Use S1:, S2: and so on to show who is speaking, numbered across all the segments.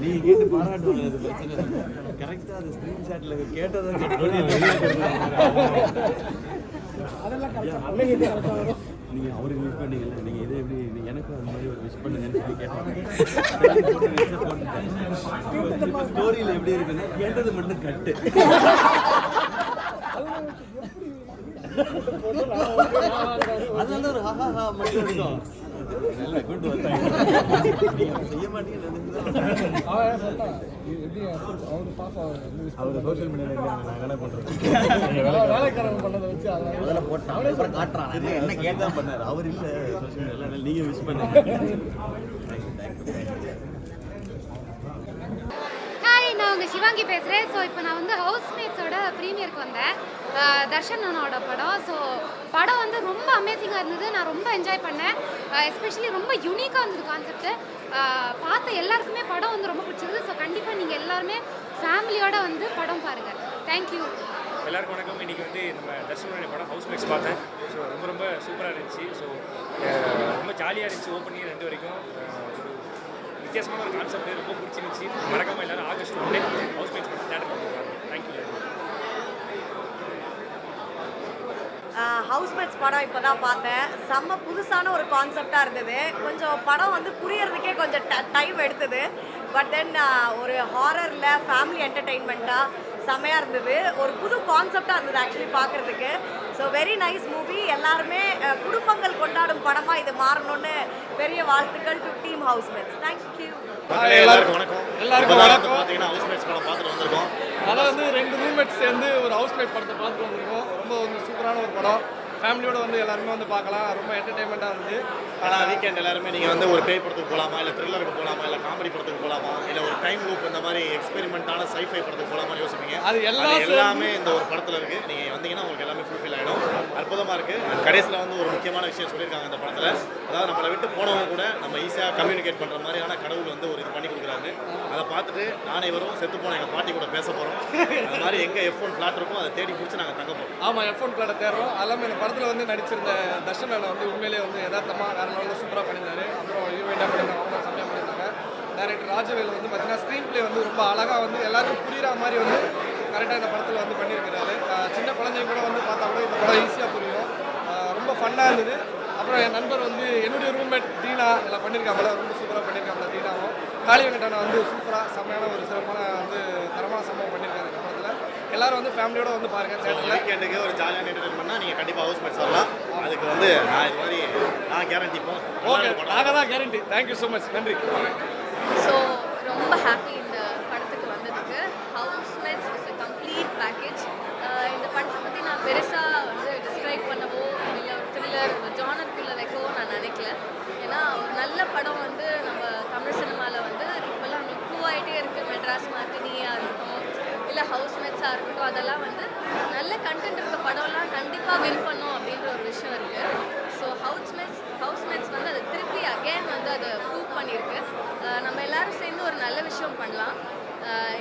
S1: நீ கேட்டு பாராட்டுவாங்க, அது பிரச்சனை கரெக்டாக அது ஸ்க்ரீன்ஷாட்டில் கேட்டதை நீங்கள் அவருக்கு விஷ் பண்ணீங்கல்ல, நீங்கள் இதை எப்படி எனக்கும் அது மாதிரி ஒரு விஷ் பண்ணுங்கன்னு சொல்லி கேட்டாங்க. போட்டுட்டேன். ஸ்டோரியில் எப்படி இருக்குன்னா கேட்டது மட்டும் கட்டு. அதனால ஒரு ஹஹா மட்டும் இருக்கும். நல்லா கூட்டு வந்தாங்க. செய்ய மாட்டேங்குது. அவர் சோஷியல் மீடியாவில் இருக்காங்க, நான் என்ன பண்ணுறேன் வேலைக்காரங்க பண்ணதை வச்சு அதில் போட்டான். அப்புறம் காட்டுறான் என்ன கேட்டால் பண்ணார். அவர் இல்லை சோஷியல் மீடியாவில். நீங்கள் விஷ் பண்ணுங்க.
S2: நான் உங்கள் சிவாங்கி பேசுகிறேன். ஸோ இப்போ நான் வந்து ஹவுஸ்மேட்ஸோட ப்ரீமியருக்கு வந்தேன். தர்ஷன் அண்ணனோட படம். ஸோ படம் வந்து ரொம்ப அமேசிங்காக இருந்தது. நான் ரொம்ப என்ஜாய் பண்ணேன். எஸ்பெஷலி ரொம்ப யூனிக்காக இருந்தது கான்செப்ட்டு. பார்த்த எல்லாருக்குமே படம் வந்து ரொம்ப பிடிச்சிருது. ஸோ கண்டிப்பாக நீங்கள் எல்லாருமே ஃபேமிலியோடு வந்து படம் பாருங்கள். தேங்க்யூ.
S3: எல்லாருக்கும் வணக்கம். இன்றைக்கி வந்து நம்ம தர்ஷனுடைய படம் ஹவுஸ்மேட்ஸ் பார்த்தேன். ஸோ ரொம்ப ரொம்ப சூப்பராக இருந்துச்சு. ஸோ ரொம்ப ஜாலியாக இருந்துச்சு. ஓப்பனிங் 2 வரைக்கும் வித்தியாசமான ஒரு கான்செப்ட் ரொம்ப பிடிச்சிருந்துச்சு. மறக்காமல் எல்லாரும் ஆகஸ்ட் 1 ஹவுஸ்மேட்ஸ் படம் தேட்டர் பார்த்துருக்காங்க. தேங்க்யூ.
S4: ஹவுஸ்மேட்ஸ் படம் இப்போ தான் பார்த்தேன். செம்ம புதுசான ஒரு கான்செப்டாக இருந்தது. கொஞ்சம் படம் வந்து புரியறதுக்கே கொஞ்சம் டைம் எடுத்தது. பட் தென் ஒரு ஹாரரில் ஃபேமிலி என்டர்டெயின்மெண்ட்டாக செம்மையாக இருந்தது. ஒரு புது கான்செப்டாக இருந்தது ஆக்சுவலி பார்க்குறதுக்கு. So very nice movie. எல்லாருமே குடும்பங்கள் கொண்டாடும் படமாக இது மாறணும்னு பெரிய வாழ்த்துக்கள் டு டீம் ஹவுஸ்மேட்ஸ். தேங்க்யூ.
S5: எல்லாருக்கும் வணக்கம். பார்த்தீங்கன்னா ஹவுஸ்மேட்ஸ் படம் பார்த்துட்டு வந்திருக்கோம்.
S6: அதாவது வந்து 2 ரூம்மேட்ஸ் சேர்ந்து ஒரு ஹவுஸ்மேட் படத்தை பார்த்துட்டு வந்திருக்கோம். ரொம்ப வந்து சூப்பரான ஒரு படம். ஃபேமிலியோடு வந்து எல்லாருமே வந்து பார்க்கலாம். ரொம்ப என்டர்டைன்மெண்ட்டாக இருந்தது.
S5: ஆனால் வீக்கெண்ட் எல்லாருமே நீங்கள் வந்து ஒரு பேய் படத்துக்கு போகலாமா, இல்லை த்ரில்லருக்கு போகலாமா, இல்லை காமெடி படத்துக்கு போகலாமா, இல்லை ஒரு டைம் லூப் இந்த மாதிரி எக்ஸ்பெரிமெண்ட்டான சைஃபை படத்துக்கு போகலாமான்னு யோசிப்பீங்க. அது எல்லாமே இந்த ஒரு படத்தில் இருக்குது. நீங்கள் வந்தீங்கன்னா உங்களுக்கு எல்லாமே ஃபுல்ஃபில் ஆகிடும். அற்புதமாக இருக்குது. கடைசியில் வந்து ஒரு முக்கியமான விஷயம் சொல்லியிருக்காங்க இந்த படத்தில். அதாவது நம்மளை விட்டு போனவங்க கூட நம்ம ஈஸியாக கம்யூனிகேட் பண்ணுற மாதிரியான கடவுள் வந்து ஒரு இது பண்ணி கொடுக்குறாரு. அதை பார்த்துட்டு நானே வரும் செத்து போன எங்கள் பாட்டி கூட பேச போகிறோம். அந்த மாதிரி எங்கே F1 ஃப்ளாட் இருக்கும் அதை தேடி பிடிச்சி நாங்கள் தங்க போகிறோம்.
S6: ஆமாம், F1 ஃப்ளாட்டை தேடுறோம். எல்லாமே இந்த படத்தில் வந்து நடிச்சிருந்த தர்ஷன் அண்ணன் வந்து உண்மையிலே வந்து யதார்த்தமாக வேறு லெவலில் சூப்பராக பண்ணியிருந்தாரு. அப்புறம் ஹீரோயினாக பண்ணியிருந்தாங்க, அவங்க செம்மையாக பண்ணியிருந்தாங்க. டைரக்டர் ராஜவேல் வந்து பார்த்தீங்கன்னா ஸ்க்ரீன் பிளே வந்து ரொம்ப அழகாக வந்து எல்லாருக்கும் புரிகிற மாதிரி வந்து கரெக்டாக இந்த படத்தில் வந்து பண்ணியிருக்கிறாரு. சின்ன குழந்தைங்க கூட வந்து பார்த்தா கூட இந்த படம் ஈஸியாக புரியும். ரொம்ப ஃபன்னாக இருந்தது. அப்புறம் என் நண்பர் வந்து என்னுடைய ரூம்மேட் தீனா எல்லாம் பண்ணியிருக்காங்கள, ரொம்ப சூப்பராக பண்ணியிருக்காங்க. தீனாவும் காளி வெங்கடான வந்து சூப்பராக செம்மையான ஒரு சிறப்பான வந்து தரமான சம்பவம் பண்ணியிருக்காங்க இந்த படத்தில். எல்லாரும் வந்து ஃபேமிலியோட வந்து பாருங்கள். தேட்டரில்
S5: வீக்கெண்டுக்கு ஒரு ஜாலியான என்டர்டைன்மெண்ட்னா நீங்கள் கண்டிப்பாக ஹவுஸ்மேட்ஸ் வரலாம். அதுக்கு வந்து நான் இது மாதிரி நான் கேரண்டி போம்.
S6: ஓகே, நாங்கள் தான் கேரண்டி. Thank you so much. நன்றி.
S7: ஸோ ரொம்ப ஹாப்பி இந்த படத்துக்கு வந்ததுக்கு. Housemates is a complete package. இந்த படத்தை பற்றி நான் பெருசாக வந்து டிஸ்கிரைப் பண்ணவோ இல்லை ஒரு த்ரில்லர் ஜானருக்குள்ளே வைக்கவோ நான் நினைக்கல. ஏன்னா ஒரு நல்ல படம் வந்து நம்ம தமிழ் சினிமாவில் வந்து இப்போல்லாம் நம்மளுக்கு ப்ரூவ் ஆகிட்டே இருக்குது. மெட்ராஸ் மார்டினியாக இருக்கட்டும், இல்லை ஹவுஸ்மேட்ஸாக இருக்கட்டும், அதெல்லாம் வந்து நல்ல கண்டென்ட் இருக்க படம்லாம் கண்டிப்பாக வின் பண்ணும் அப்படின்ற ஒரு விஷயம் இருக்குது. ஸோ ஹவுஸ்மேட்ஸ் வந்து அதை திருப்பி அகெயின் வந்து அதை ப்ரூவ் பண்ணியிருக்கு. நம்ம எல்லோரும் சேர்ந்து ஒரு நல்ல விஷயம் பண்ணலாம்.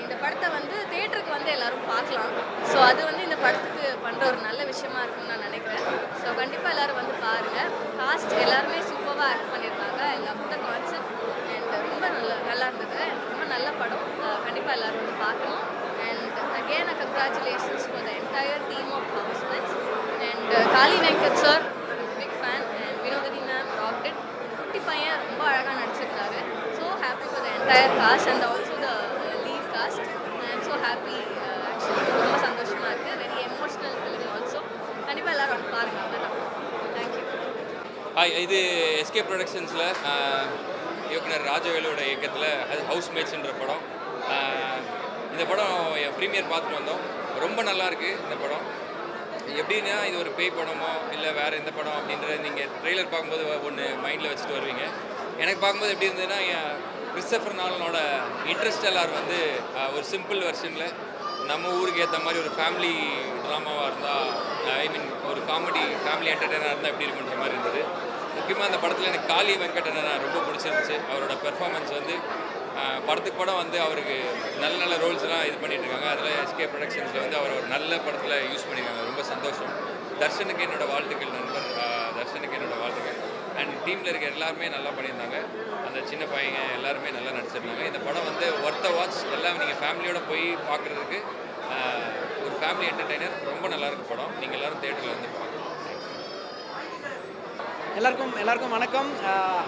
S7: இந்த படத்தை வந்து தேட்டருக்கு வந்து எல்லோரும் பார்க்கலாம். ஸோ அது வந்து இந்த படத்துக்கு பண்ணுற ஒரு நல்ல விஷயமா இருக்குன்னு நான் நினைக்கிறேன். ஸோ கண்டிப்பாக எல்லோரும் வந்து பாருங்கள். காஸ்ட் எல்லாருமே சூப்பராக ஆக்ட் பண்ணியிருக்காங்க. I love the concept and ரொம்ப நல்லா இருந்தது. ரொம்ப நல்ல படம். கண்டிப்பாக எல்லோரும் வந்து பார்க்கணும். And again congratulations for the entire team of housemates. And Kali Venkat sir big fan. And Vinodhini ma'am rocked it. குட்டி பையன் ரொம்ப அழகாக நடிச்சிருக்காரு. So happy for the entire cast and also the lead cast. I am so happy. Actually ரொம்ப சந்தோஷமாக இருக்குது. Very emotional film also. கண்டிப்பாக எல்லோரும் வந்து பாருங்கள். அவ்வளோதான். தேங்க்யூ.
S8: இது எஸ்கே ப்ரொடக்ஷன்ஸில் இயக்குனர் ராஜவேலோட இயக்கத்தில் ஹவுஸ்மேட்ஸ்ன்ற படம். இந்த படம் ப்ரீமியர் பார்த்துட்டு வந்தோம். ரொம்ப நல்லாயிருக்கு இந்த படம். எப்படின்னா இது ஒரு பேய் படமோ இல்லை வேறு எந்த படம் அப்படின்றத நீங்கள் ட்ரெய்லர் பார்க்கும்போது ஒன்று மைண்டில் வச்சுட்டு வருவீங்க. எனக்கு பார்க்கும்போது எப்படி இருந்ததுன்னா கிறிஸ்டோபர் நாலனோட இன்ட்ரெஸ்டெல்லார் வந்து ஒரு சிம்பிள் வெர்ஷனில் நம்ம ஊருக்கு ஏற்ற மாதிரி ஒரு ஃபேமிலி ட்ராமாவாக இருந்தால், ஐ மீன் ஒரு காமெடி ஃபேமிலி என்டர்டெய்னராக இருந்தால் எப்படி இருக்குன்ற மாதிரி இருந்தது. முக்கியமாக அந்த படத்தில் எனக்கு காளி வெங்கடனை ரொம்ப பிடிச்சிருந்துச்சு. அவரோட பெர்ஃபார்மன்ஸ் வந்து படத்துக்கு படம் வந்து அவருக்கு நல்ல ரோல்ஸ்லாம் இது பண்ணிகிட்டு இருக்காங்க. அதில் எஸ்கே ப்ரொடக்ஷன்ஸில் வந்து அவர் ஒரு நல்ல படத்தில் யூஸ் பண்ணியிருக்காங்க. ரொம்ப சந்தோஷம். தர்ஷனுக்கு என்னோட வாழ்த்துக்கள் நண்பர், தர்ஷனுக்கு என்னோட வாழ்த்துக்கள். அண்ட் டீமில் இருக்க எல்லாருமே நல்லா பண்ணியிருந்தாங்க. அந்த சின்ன பையங்க எல்லாருமே நல்லா நடிச்சிருந்தாங்க. இந்த படம் வந்து ஒர்த்த வாட்ச். எல்லாம் நீங்கள் ஃபேமிலியோட போய் பார்க்குறதுக்கு ஒரு ஃபேமிலி என்டர்டெய்னர். ரொம்ப நல்லாயிருக்கு படம். நீங்கள் எல்லோரும் தேட்டரில் வந்து பார்க்கலாம்.
S9: எல்லாருக்கும் வணக்கம்.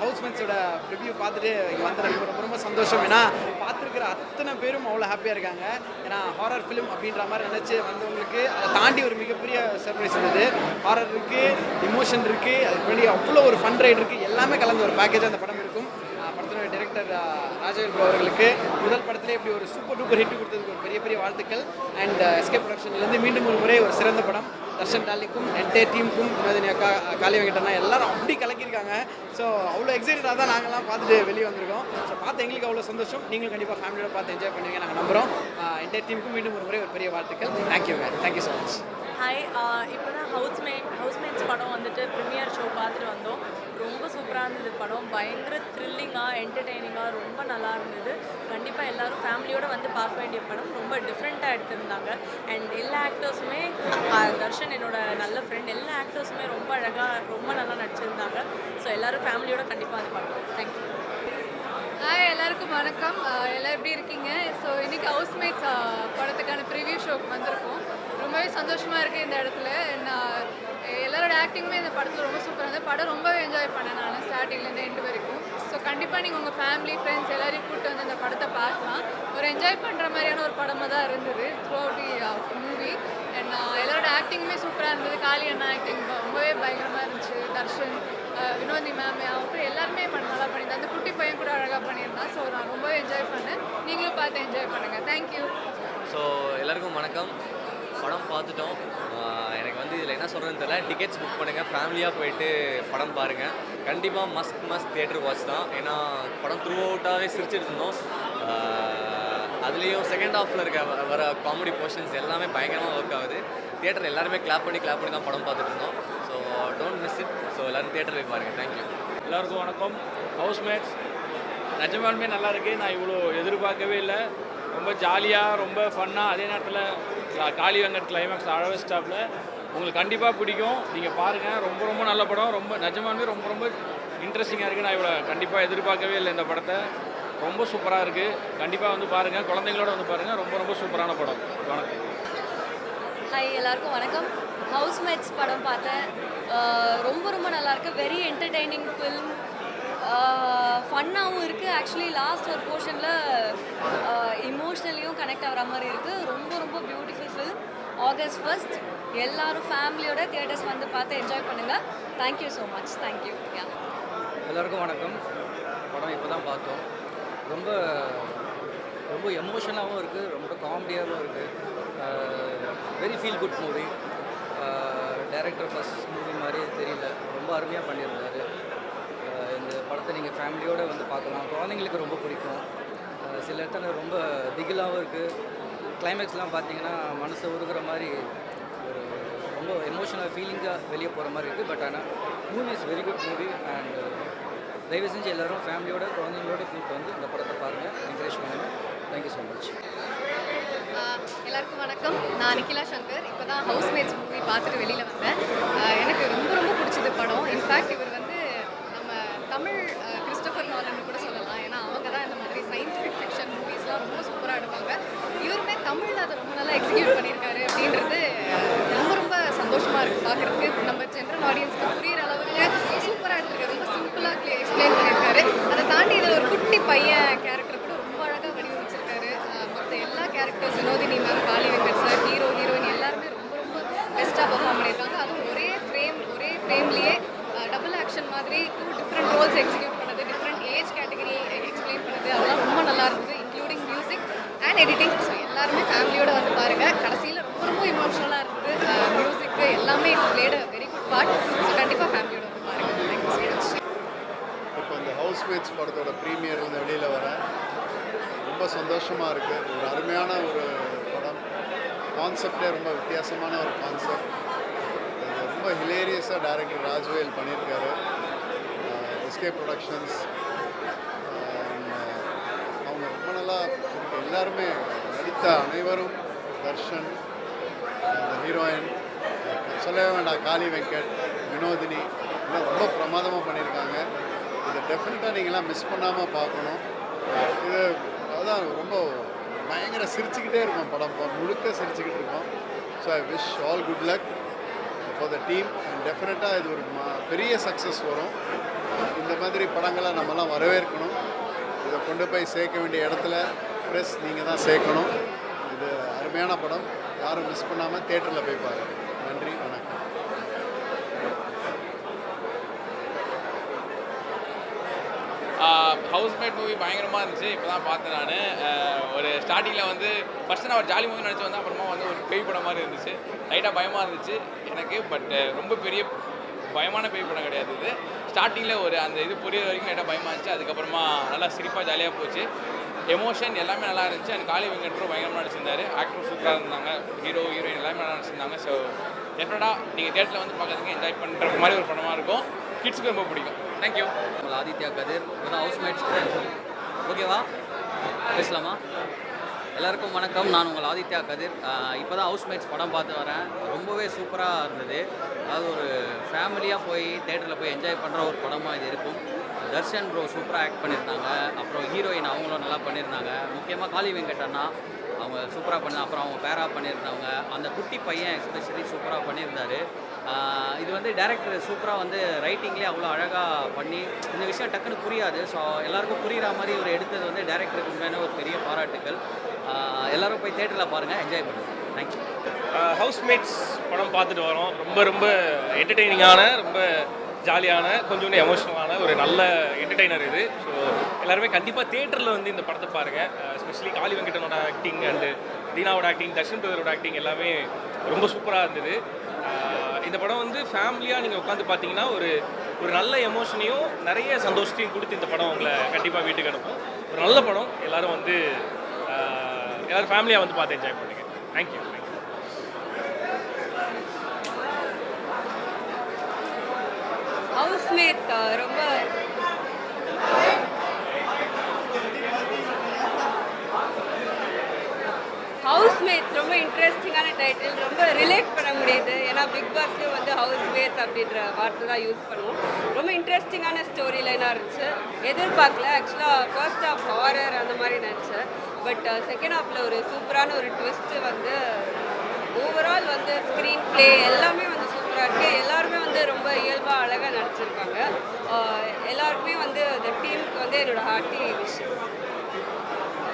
S9: ஹவுஸ்மேட்ஸோட ரிவ்யூ பார்த்துட்டு இங்கே வந்தது ரொம்ப ரொம்ப சந்தோஷம். ஏன்னா பார்த்துருக்கிற அத்தனை பேரும் அவ்வளோ ஹாப்பியாக இருக்காங்க. ஏன்னா ஹாரர் ஃபிலிம் அப்படின்ற மாதிரி நினச்சி வந்தவங்களுக்கு அதை தாண்டி ஒரு மிகப்பெரிய சர்ப்ரைஸ் இருந்தது. ஹாரர் இருக்குது, இமோஷன் இருக்குது, அதுக்கு வேண்டிய அவ்வளோ ஒரு ஃபன் ரைட் இருக்குது. எல்லாமே கலந்து ஒரு பேக்கேஜ் அந்த படம் இருக்கும். படத்தினுடைய டைரக்டர் ராஜவேல் அவர்களுக்கு முதல் படத்திலே இப்படி ஒரு சூப்பர் டூப்பர் ஹிட் கொடுத்ததுக்கு ஒரு பெரிய வாழ்த்துக்கள். அண்ட் எஸ்கே ப்ரொடக்ஷன்லேருந்து மீண்டும் ஒரு முறை ஒரு சிறந்த படம். தர்ஷன் டாலிக்கும் என்டையர் டீமுக்கும் வினோதினி அக்கா, காளி வெங்கடண்ணா எல்லாரும் அப்படி கலக்கியிருக்காங்க. ஸோ அவ்வளோ எக்ஸைட்டடாக தான் நாங்கள்லாம் பார்த்துட்டு வெளியே வந்திருக்கோம். ஸோ பார்த்து எங்களுக்கு அவ்வளோ சந்தோஷம். நீங்களும் கண்டிப்பாக ஃபேமிலியோட பார்த்து என்ஜாய் பண்ணுவீங்க நாங்கள் நம்புகிறோம். என்டையர் டீமுக்கும் மீண்டும் ஒரு முறை ஒரு பெரிய வாழ்த்துக்கள். Thank you so much.
S4: ஹாய், இப்போ தான் ஹவுஸ்மேட்ஸ் படம் வந்துட்டு ப்ரீமியர் ஷோ பார்த்துட்டு வந்தோம். ரொம்ப சூப்பராக இருந்தது படம். பயங்கர த்ரில்லிங்காக, என்டர்டெய்னிங்காக ரொம்ப நல்லா இருந்தது. கண்டிப்பாக எல்லோரும் ஃபேமிலியோடு வந்து பார்க்க வேண்டிய படம். ரொம்ப டிஃப்ரெண்ட்டாக எடுத்திருந்தாங்க. அண்ட் எல்லா ஆக்டர்ஸுமே, தர்ஷன் என்னோட நல்ல ஃப்ரெண்ட், எல்லா ஆக்டர்ஸுமே ரொம்ப அழகாக ரொம்ப நல்லா நடிச்சிருந்தாங்க. ஸோ எல்லோரும் ஃபேமிலியோட கண்டிப்பாக வந்து பார்க்கலாம். தேங்க்யூ.
S7: ஹாய், எல்லாருக்கும் வணக்கம். எல்லாம் எப்படி இருக்கீங்க? ஸோ இன்றைக்கி ஹவுஸ்மேட்ஸ் படத்துக்கான ப்ரிவியூ ஷோக்கு வந்திருக்கோம். ரொம்பவே சந்தோஷமாக இருக்குது இந்த இடத்துல. நான் எல்லாரோட ஆக்டிங்குமே இந்த படத்தில் ரொம்ப சூப்பராக இருந்தது. படம் ரொம்பவே என்ஜாய் பண்ணேன் நான் ஸ்டார்டிங்லேருந்து எண்டு வரைக்கும். ஸோ கண்டிப்பாக நீங்கள் உங்கள் ஃபேமிலி, ஃப்ரெண்ட்ஸ் எல்லாரையும் கூப்பிட்டு வந்து இந்த படத்தை பார்க்கலாம். ஒரு என்ஜாய் பண்ணுற மாதிரியான ஒரு படமாக தான் இருந்தது through out the movie. And எல்லாரோட ஆக்டிங்குமே சூப்பராக இருந்தது. காளி அண்ணா ஆக்டிங் ரொம்பவே பயங்கரமாக இருந்துச்சு. தர்ஷன், வினோதி மேம், அப்புறம் எல்லாருமே நல்லா பண்ணியிருந்தேன். அந்த குட்டி பையன் கூட அழகாக பண்ணியிருந்தான். ஸோ நான் ரொம்பவே என்ஜாய் பண்ணேன். நீங்களும் பார்த்து என்ஜாய் பண்ணுங்கள். தேங்க்யூ.
S10: ஸோ எல்லாருக்கும் வணக்கம். படம் பார்த்துட்டோம். எனக்கு வந்து இதில் என்ன சொல்கிறதுன்னு தெரியல. டிக்கெட்ஸ் புக் பண்ணுங்கள், ஃபேமிலியாக போயிட்டு படம் பாருங்கள். கண்டிப்பாக மஸ்ட் தியேட்டர் வாட்ச் தான். ஏன்னா படம் த்ரூ அவுட்டாகவே சிரிச்சிட்டு இருந்தோம். அதுலேயும் செகண்ட் ஹாஃபில் வர காமெடி போர்ஷன்ஸ் எல்லாமே பயங்கரமாக ஒர்க் ஆகுது. தியேட்டர் எல்லாருமே கிளாப் பண்ணி தான் படம் பார்த்துட்டு இருந்தோம். So don't miss it. So எல்லோரும் தியேட்டர் போய் பாருங்கள். தேங்க்யூ.
S3: எல்லாருக்கும் வணக்கம். ஹவுஸ்மேட்ஸ் நிஜமாலுமே நல்லா இருக்குது. நான் இவ்வளோ எதிர்பார்க்கவே இல்லை. ரொம்ப ஜாலியாக, ரொம்ப ஃபன்னாக, அதே நேரத்தில் காளி வெங்கட் கிளைமேக்ஸ் அழகு ஸ்டாப்பில் உங்களுக்கு கண்டிப்பாக பிடிக்கும். நீங்கள் பாருங்கள். ரொம்ப நல்ல படம். நிஜமாலுமே ரொம்ப இன்ட்ரெஸ்டிங்காக இருக்குது. நான் இவ்வளோ கண்டிப்பாக எதிர்பார்க்கவே இல்லை இந்த படத்தை. ரொம்ப சூப்பராக இருக்குது. கண்டிப்பாக வந்து பாருங்கள். குழந்தைங்களோட வந்து பாருங்கள். ரொம்ப சூப்பரான படம். வணக்கம்.
S7: ஹாய், எல்லாருக்கும் வணக்கம். ஹவுஸ்மேட்ஸ் படம் பார்த்தேன். ரொம்ப நல்லாயிருக்கு. Very entertaining film. ஃபன்னாகவும் இருக்குது. ஆக்சுவலி லாஸ்ட் ஒரு போர்ஷனில் இமோஷ்னலியும் கனெக்ட் ஆகிற மாதிரி இருக்குது. ரொம்ப பியூட்டிஃபுல் ஃபில்ம். August 1st எல்லோரும் ஃபேமிலியோட தியேட்டர்ஸ் வந்து பார்த்து என்ஜாய் பண்ணுங்கள். Thank you so much. தேங்க்யூ.
S9: எல்லோருக்கும் வணக்கம். படம் இப்போ தான் பார்த்தோம். ரொம்ப எமோஷனாகவும் இருக்குது, ரொம்ப காமெடியாகவும் இருக்குது. Very feel good movie. Director first movie மாதிரியே தெரியல, ரொம்ப அருமையாக பண்ணியிருந்தார். இந்த படத்தை நீங்கள் ஃபேமிலியோடு வந்து பார்க்கலாம். குழந்தைங்களுக்கு ரொம்ப பிடிக்கும். சில இடத்துல ரொம்ப திகிலாகவும் இருக்குது. கிளைமேக்ஸ்லாம் பார்த்தீங்கன்னா மனசை உருகிற மாதிரி ஒரு ரொம்ப எமோஷனல் ஃபீலிங்காக வெளியே போகிற மாதிரி இருக்குது. பட் ஆனால் movie is very good movie. And தயவு செஞ்சு எல்லோரும் ஃபேமிலியோட குழந்தைங்களோட கூப்பிட்டு வந்து இந்த படத்தை பாருங்கள், என்கரேஜ் பண்ணுங்கள். Thank you so much.
S7: எல்லாருக்கும் வணக்கம். நான் நிக்கிலா சங்கர். இப்போ தான் ஹவுஸ்மேட்ஸ் மூவி பார்த்துட்டு வெளியில் வந்தேன். எனக்கு ரொம்ப பிடிச்சது படம். இன்ஃபேக்ட் இவர் வந்து நம்ம தமிழ் கிறிஸ்டோஃபர் நாலன் கூட சொல்லலாம். ஏன்னா அவங்க தான் இந்த மாதிரி சயின்டிஃபிக் ஃபிக்ஷன் மூவிஸ்லாம் ரொம்ப சூப்பராக எடுப்பாங்க. இவருமே தமிழில் அதை ரொம்ப நல்லா எக்ஸிக்யூட் பண்ணியிருக்காரு அப்படின்றது ரொம்ப சந்தோஷமாக இருக்குது பார்க்குறதுக்கு. நம்ம ஜென்ரல் ஆடியன்ஸ்க்கு புரிகிற அளவுக்கு சூப்பராக எடுத்துருக்காரு. ரொம்ப சிம்பிளாக எக்ஸ்பிளைன் பண்ணியிருக்காரு. அதை தாண்டி இதில் ஒரு குட்டி பையன் கேரக்டர் கூட ரொம்ப அழகாக வடிவமைச்சிருக்காரு. மற்ற எல்லா கேரக்டர்ஸ், வினோதினி மேம், காளி வெங்கட் சார், ஹீரோயின் எல்லாருமே ரொம்ப பெஸ்ட்டாக பர்ஃபார்ம் பண்ணியிருக்காங்க. அதுவும் ஒரே ஃப்ரேம்லேயே டபுள் ஆக்ஷன் மாதிரி 2 டிஃப்ரெண்ட் ரோல்ஸ் எக்ஸிக்யூட் பண்ணது, டிஃப்ரெண்ட் ஏஜ் கேட்டகரி எக்ஸ்பிளைன் பண்ணது, அதெல்லாம் ரொம்ப நல்லா இருந்தது. Including music and editing. So எல்லாருமே ஃபேமிலியோடு வந்து பாருங்கள். கடைசியில் ரொம்ப இமோஷனலாக இருந்தது. மியூசிக்கு எல்லாமே played very good part. So கண்டிப்பாக ஃபேமிலியோடு வந்து பாருங்கள். Thank you so much.
S11: இப்போ இந்த ஹவுஸ்மேட்ஸ் படத்தோட ப்ரீமியர்லேருந்து வெளியில் வரேன். ரொம்ப சந்தோஷமாக இருக்குது. ஒரு அருமையான ஒரு படம். கான்செப்டே ரொம்ப வித்தியாசமான ஒரு கான்செப்ட். இது ரொம்ப ஹிலேரியஸாக டைரக்டர் ராஜ்வேல் பண்ணியிருக்காரு. எஸ்கே ப்ரொடக்ஷன்ஸ் அவங்க ரொம்ப நல்லா எல்லாருமே நடித்த அனைவரும், தர்ஷன், ஹீரோயின், சொல்லவே வேண்டாம். காளி வெங்கட், வினோதினி எல்லாம் ரொம்ப பிரமாதமாக பண்ணியிருக்காங்க. இதை டெஃபினட்டாக நீங்களாம் மிஸ் பண்ணாமல் பார்க்கணும். இது அதான் ரொம்ப பயங்கர சிரிச்சுக்கிட்டே இருக்கும் படம், முழுக்க சிரிச்சுக்கிட்டு இருக்கோம். So I wish all good luck for the team. And டெஃபினட்டாக இது ஒரு பெரிய சக்ஸஸ் வரும். இந்த மாதிரி படங்களை நம்மலாம் வரவேற்கணும். இதை கொண்டு போய் சேர்க்க வேண்டிய இடத்துல ப்ரெஸ் நீங்கள் தான் சேர்க்கணும். இது அருமையான படம், யாரும் மிஸ் பண்ணாமல் தியேட்டரில் போய் பாருங்கள். நன்றி, வணக்கம்.
S12: ஹவுஸ்மேட் மூவி பயங்கரமாக இருந்துச்சு. இப்போ தான் பார்த்தேன் நான். ஒரு ஸ்டார்டிங்கில் வந்து ஃபஸ்ட்டு நான் ஒரு ஜாலி மூவி நினச்சி வந்தேன். அப்புறமா வந்து ஒரு பேய் படம் மாதிரி இருந்துச்சு. லைட்டாக பயமாக இருந்துச்சு எனக்கு. பட் ரொம்ப பெரிய பயமான பேய் படம் கிடையாது இது. ஸ்டார்டிங்கில் ஒரு அந்த இது புரியுற வரைக்கும் லைட்டாக பயமாக இருந்துச்சு. அதுக்கப்புறமா நல்லா சிரிப்பாக ஜாலியாக போச்சு. எமோஷன் எல்லாமே நல்லா இருந்துச்சு. அண்ட் காளி வெங்கட்ரும் பயங்கரமாக நடிச்சிருந்தாரு. ஆக்டரும் சூப்பராக இருந்தாங்க. ஹீரோயின் எல்லாமே நல்லா நடிச்சிருந்தாங்க. ஸோ டெஃபினட்டாக நீங்கள் தேட்டரில் வந்து பார்க்கறதுக்கு என்ஜாய் பண்ணுற மாதிரி ஒரு படமாக இருக்கும். கிட்ஸுக்கு ரொம்ப பிடிக்கும். தேங்க்யூ.
S10: ஆதித்யா கதிர், இப்போ தான் ஹவுஸ்மேட்ஸ். ஓகேவா, பேசலாமா? எல்லாருக்கும் வணக்கம். நான் உங்கள் ஆதித்யா கதிர். இப்போ தான் ஹவுஸ்மேட்ஸ் படம் பார்த்து வரேன். ரொம்பவே சூப்பராக இருந்தது. அதாவது ஒரு ஃபேமிலியாக போய் தேட்டரில் போய் என்ஜாய் பண்ணுற ஒரு படமாக இது இருக்கும். தர்ஷன் ப்ரோ சூப்பராக ஆக்ட் பண்ணியிருந்தாங்க. அப்புறம் ஹீரோயின் அவங்களும் நல்லா பண்ணியிருந்தாங்க. முக்கியமாக காளி வெங்கட் அண்ணா அவங்க சூப்பராக பண்ண, அப்புறம் அவங்க பேராக பண்ணியிருந்தாங்க. அந்த குட்டி பையன் எஸ்பெஷலி சூப்பராக பண்ணியிருந்தார். இது வந்து டேரக்டர் சூப்பராக வந்து ரைட்டிங்லேயே அவ்வளோ அழகாக பண்ணி இந்த விஷயம் டக்குன்னு புரியாது. ஸோ எல்லாருக்கும் புரிகிற மாதிரி ஒரு எடுத்தது வந்து டேரக்டருக்கு உண்மையான ஒரு பெரிய பாராட்டுக்கள். எல்லோரும் போய் தேட்டரில் பாருங்கள், என்ஜாய் பண்ணுங்கள். தேங்க்யூ.
S3: ஹவுஸ்மேட்ஸ் படம் பார்த்துட்டு வரோம். ரொம்ப ரொம்ப என்டர்டெய்னிங்கான, ரொம்ப ஜாலியான, கொஞ்சம் எமோஷனலான ஒரு நல்ல என்டர்டெய்னர் இது. ஸோ எல்லாருமே கண்டிப்பாக தேட்டரில் வந்து இந்த படத்தை பாருங்கள். எஸ்பெஷலி காளி வெங்கடனோட ஆக்டிங் அண்டு தீனாவோட ஆக்டிங், தர்ஷன் பிரதரோட ஆக்டிங் எல்லாமே ரொம்ப சூப்பராக இருந்தது. இந்த படம் வந்து ஃபேமிலியாக நீங்கள் உட்காந்து பார்த்தீங்கன்னா ஒரு ஒரு நல்ல எமோஷனையும் நிறைய சந்தோஷத்தையும் கொடுத்து இந்த படம் உங்களை கண்டிப்பாக வீட்டுக்கு அனுப்பும். ஒரு நல்ல படம். எல்லோரும் வந்து எல்லோரும் ஃபேமிலியாக வந்து பார்த்து என்ஜாய் பண்ணுங்கள். தேங்க்யூ.
S4: ஹவுஸ்மேட்ஸ் ரொம்ப ஹவுஸ்மேட்ஸ் ரொம்ப இன்ட்ரெஸ்டிங்கான டைட்டில். ரொம்ப ரிலேட் பண்ண முடியுது. ஏன்னா பிக் பாஸ்லேயும் வந்து ஹவுஸ்மேட்ஸ் அப்படின்ற வார்த்தை தான் யூஸ் பண்ணுவோம். ரொம்ப இன்ட்ரெஸ்டிங்கான ஸ்டோரி லைனாக இருந்துச்சு. எதிர்பார்க்கல. ஆக்சுவலாக ஃபர்ஸ்ட் ஹாஃப் ஹாரர் அந்த மாதிரி நினச்சேன். பட் செகண்ட் ஹாஃபில் ஒரு சூப்பரான ஒரு ட்விஸ்ட்டு வந்து ஓவரால் வந்து ஸ்க்ரீன் ப்ளே எல்லாமே வந்து சூப்பராக இருக்குது. எல்லாருமே வந்து ரொம்ப இயல்பாக அழகாக நடிச்சிருக்காங்க. எல்லாருக்குமே வந்து இந்த டீமுக்கு வந்து என்னோடய ஹார்ட்டி விஷயம்.